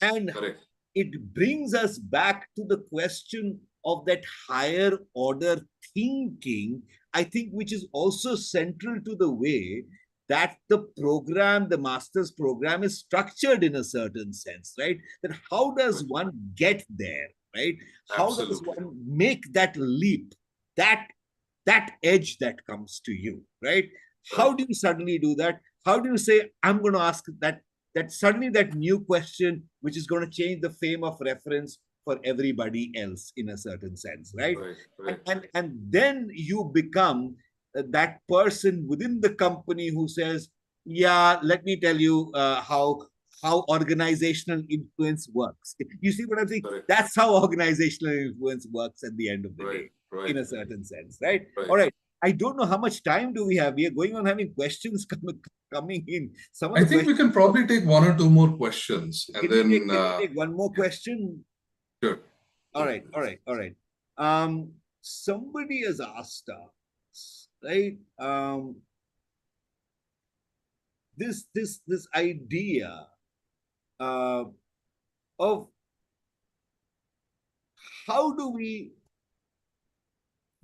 And Correct. it brings us back to the question of that higher order thinking, I think, which is also central to the way that the program, the master's program, is structured in a certain sense, right? That how does Right. one get there, right? How does Absolutely. one make that leap, that that edge that comes to you, right? How Right. do you suddenly do that? How do you say, I'm going to ask that suddenly that new question, which is going to change the frame of reference for everybody else in a certain sense, right? Right. And Right. then you become that person within the company who says, yeah, let me tell you how organizational influence works. You see what I'm saying? Correct. That's how organizational influence works at the end of the Right. day, in Right. a certain sense, right? All Right. right. I don't know how much time do we have. We are going on having questions coming in. Some of I the think we questions. can probably take one or two more questions, and then Can we take one more question? sure. All right, all right, all right. Somebody has asked us, right? This idea uh, of how do we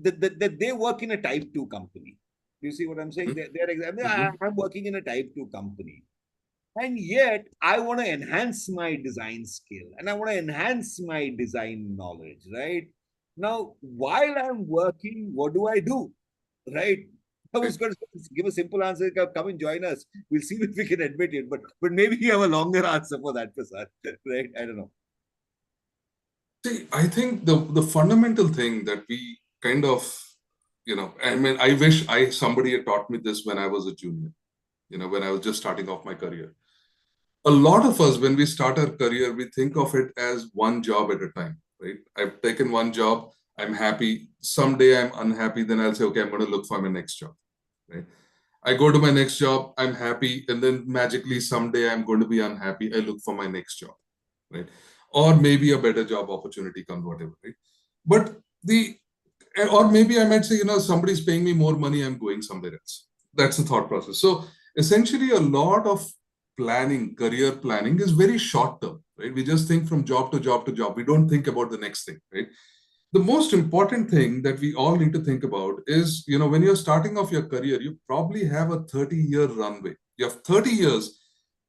that they work in a type 2 company. Do you see what I'm saying? They're exactly, Mm-hmm. I'm working in a type 2 company. And yet, I want to enhance my design skill and I want to enhance my design knowledge, right? Now, while I'm working, what do I do? Right? I was Right. going to give a simple answer. Come and join us. We'll see if we can admit it. But maybe you have a longer answer for that, Prasad. Right? I don't know. See, I think the fundamental thing that we kind of, I mean, I wish I somebody had taught me this when I was a junior, when I was just starting off my career. A lot of us, when we start our career, we think of it as one job at a time, right? I've taken one job, I'm happy. Someday I'm unhappy, then I'll say, okay, I'm going to look for my next job, right? I go to my next job, I'm happy, and then magically someday I'm going to be unhappy. I look for my next job, right? Or maybe a better job opportunity comes, whatever, right? But the or maybe I might say, somebody's paying me more money, I'm going somewhere else. That's the thought process. So essentially, a lot of planning, career planning, is very short term, right? We just think from job to job to job. We don't think about the next thing, right? The most important thing that we all need to think about is, when you're starting off your career, you probably have a 30-year runway. You have 30 years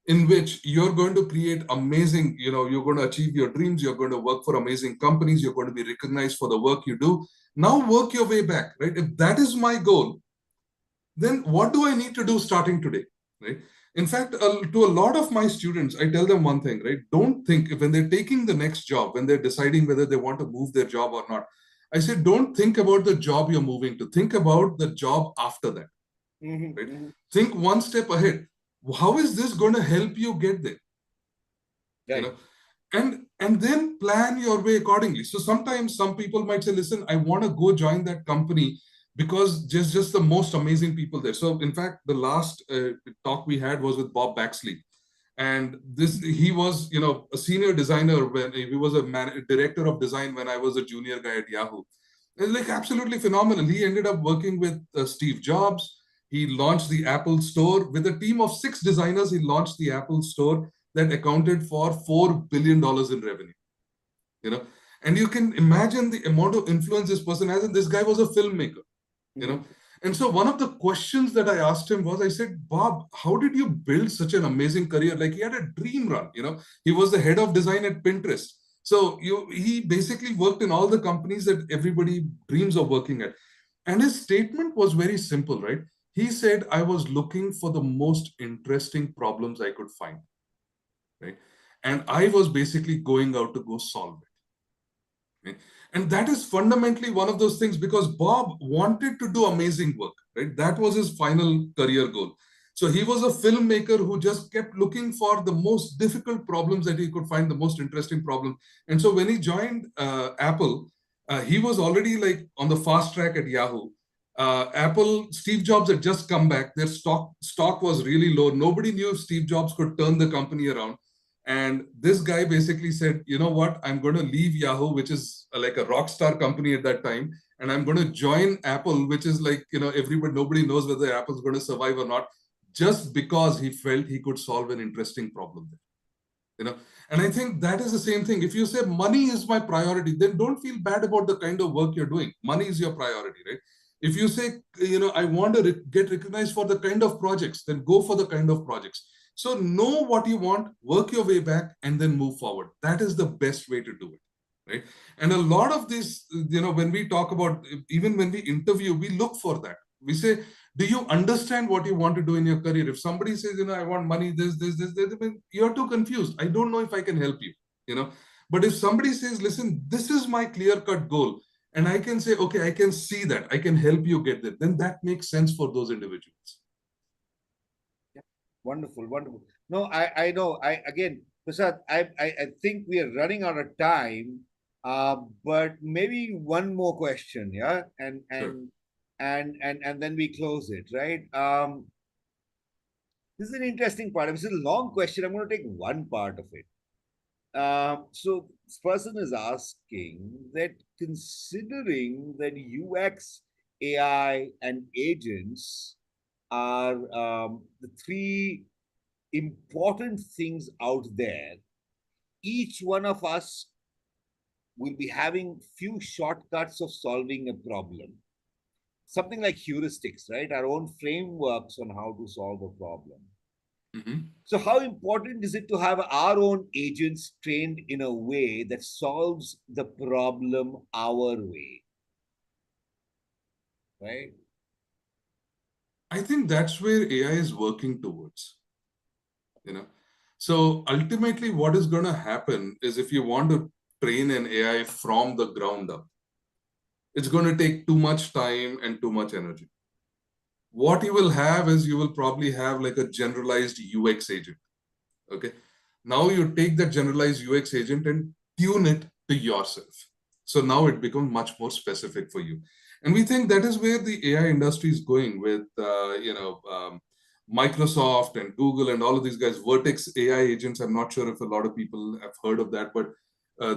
in which you're going to create amazing, you're going to achieve your dreams, you're going to work for amazing companies, you're going to be recognized for the work you do. Now work your way back, right? If that is my goal, then what do I need to do starting today, right? In fact, to a lot of my students, I tell them one thing, right? Don't think when they're taking the next job, when they're deciding whether they want to move their job or not. I say, don't think about the job you're moving to. Think about the job after that, Mm-hmm, right? mm-hmm. Think one step ahead. How is this going to help you get there? You Right. know, and then plan your way accordingly. So sometimes some people might say, listen, I want to go join that company because just the most amazing people there. So in fact, the last talk we had was with Bob Baxley, and this he was, a senior designer when he was a director of design when I was a junior guy at Yahoo. It's like absolutely phenomenal. He ended up working with Steve Jobs. He launched the Apple Store with a team of 6 designers. He launched the Apple Store that accounted for $4 billion in revenue. You know, and you can imagine the amount of influence this person has. And this guy was a filmmaker. You know, Mm-hmm. and so one of the questions that I asked him was, I said, Bob, how did you build such an amazing career? Like he had a dream run. He was the head of design at Pinterest. So he basically worked in all the companies that everybody dreams of working at. And his statement was very simple, right? He said, I was looking for the most interesting problems I could find, right? and I was basically going out to go solve it. Right? And that is fundamentally one of those things, because Bob wanted to do amazing work, right? That was his final career goal. So he was a filmmaker who just kept looking for the most difficult problems that he could find, the most interesting problem. And so when he joined Apple, he was already like on the fast track at Yahoo. Apple, Steve Jobs had just come back. Their stock was really low. Nobody knew if Steve Jobs could turn the company around. And this guy basically said, you know what, I'm going to leave Yahoo, which is like a rock star company at that time. And I'm going to join Apple, which is like, nobody knows whether Apple's going to survive or not, just because he felt he could solve an interesting problem there. And I think that is the same thing. If you say money is my priority, then don't feel bad about the kind of work you're doing. Money is your priority, right? If you say, I want to get recognized for the kind of projects, then go for the kind of projects. So know what you want, work your way back, and then move forward. That is the best way to do it, right? And a lot of this, when we talk about, even when we interview, we look for that. We say, do you understand what you want to do in your career? If somebody says, I want money, this, you're too confused. I don't know if I can help you. But if somebody says, listen, this is my clear-cut goal, and I can say, okay, I can see that, I can help you get there, then that makes sense for those individuals. Yeah. Wonderful, wonderful. No, I know. Again, Prasad, I think we are running out of time. But maybe one more question, yeah, Sure. and then we close it, right? This is an interesting part. This is a long question. I'm going to take one part of it. So this person is asking that, considering that UX, AI, and agents are the three important things out there, each one of us will be having few shortcuts of solving a problem. Something like heuristics, right? Our own frameworks on how to solve a problem. Mm-hmm. So, how important is it to have our own agents trained in a way that solves the problem our way? Right? I think that's where AI is working towards, you know. So ultimately, what is going to happen is, if you want to train an AI from the ground up, it's going to take too much time and too much energy. What you will have is, you will probably have like a generalized UX agent. Okay. Now you take that generalized UX agent and tune it to yourself. So now it becomes much more specific for you. And we think that is where the AI industry is going with, Microsoft and Google and all of these guys. Vertex AI agents. I'm not sure if a lot of people have heard of that, but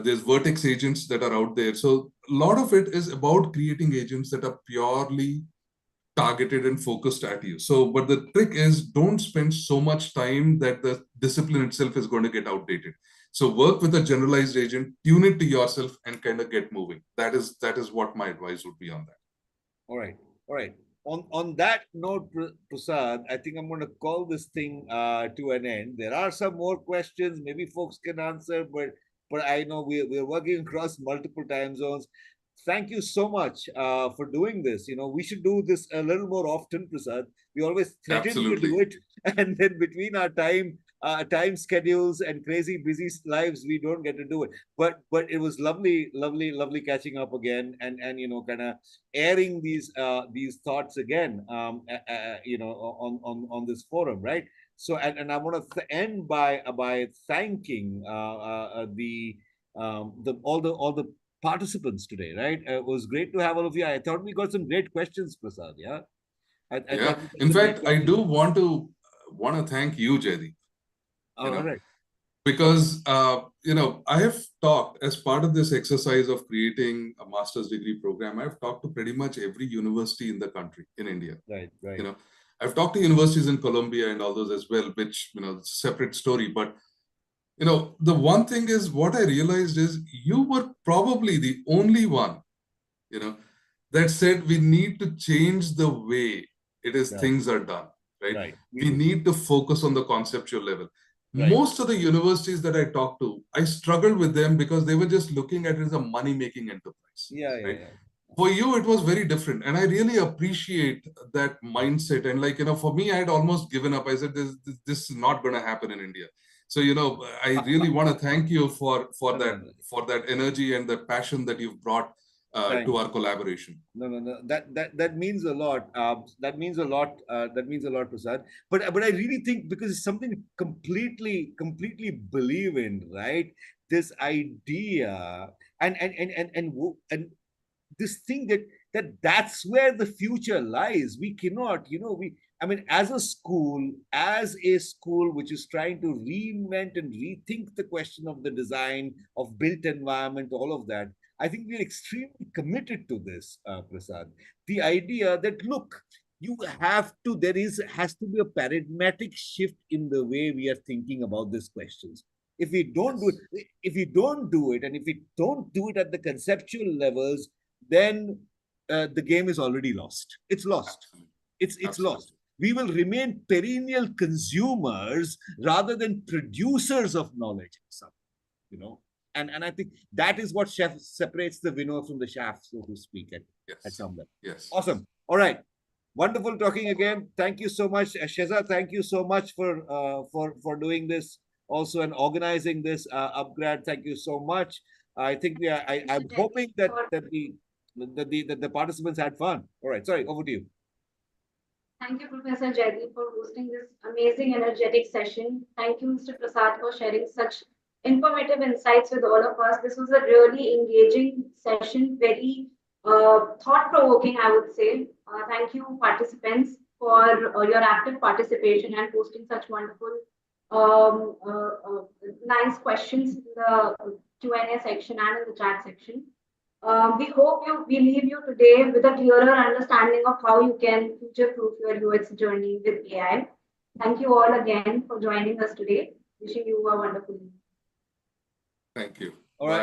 there's Vertex agents that are out there. So a lot of it is about creating agents that are purely targeted and focused at you. So, but the trick is, don't spend so much time that the discipline itself is going to get outdated. So work with a generalized agent, tune it to yourself, and kind of get moving. That is what my advice would be on that. All right. All right. On that note, Prasad, I think I'm going to call this thing to an end. There are some more questions, maybe folks can answer, but I know we're working across multiple time zones. Thank you so much for doing this. We should do this a little more often, Prasad. We always threaten to do Absolutely. it, and then between our time schedules and crazy busy lives, we don't get to do it. But it was lovely, lovely, lovely catching up again, and kind of airing these thoughts again, on this forum, right? So, and I want to end by thanking the all the participants today, right? It was great to have all of you. I thought we got some great questions, Prasad. Yeah, I Yeah. thought we got In some great fact, I questions. do want to thank you, Jaydeep. You All know, right, because I have talked, as part of this exercise of creating a master's degree program, I've talked to pretty much every university in the country, in India. right, you right. know I've talked to universities in Colombia and all those as well, which, it's a separate story. But the one thing is, what I realized is, you were probably the only one, you know that said, we need to change the way it is Right, things are done, right? right. We We do. need to focus on the conceptual level. Right. Most of the universities that I talked to, I struggled with them because they were just looking at it as a money making enterprise, Yeah, yeah, right? yeah. For you, it was very different, and I really appreciate that mindset. And, like, for me, I had almost given up. I said, this is not going to happen in India. So, I really want to thank you for No, no, no. that energy and the passion that you've brought Thank to you. our collaboration. No, no, no. That means a lot. That means a lot. That means a lot, Prasad. But I really think because it's something completely believe in, right? This idea and this thing that's where the future lies. We cannot, we I mean, as a school which is trying to reinvent and rethink the question of the design of built environment, all of that, I think we're extremely committed to this, Prasad. The idea that, look, you have to, has to be a paradigmatic shift in the way we are thinking about these questions. If we don't do Yes, it, and if we don't do it at the conceptual levels, then the game is already lost. It's lost. absolutely, It's lost. absolutely. We will remain perennial consumers rather than producers of knowledge. You know, and I think that is what separates the winner from the shaft, so to speak, at Yes, some level. yes. Awesome. All right. Wonderful talking again. Thank you so much, Sheza. Thank you so much for doing this also and organizing this upgrade. Thank you so much. I think we are. Mr. I'm Jaggi, hoping for that the participants had fun. All right. Sorry. Over to you. Thank you, Professor Jaggi, for hosting this amazing, energetic session. Thank you, Mr. Prasad, for sharing such informative insights with all of us. This was a really engaging session, very thought-provoking, I would say. Thank you, participants, for your active participation and posting such wonderful, nice questions in the Q&A section and in the chat section. We leave you today with a clearer understanding of how you can future-proof your UX journey with AI. Thank you all again for joining us today. Wishing you a wonderful evening. Thank you. All right. Bye.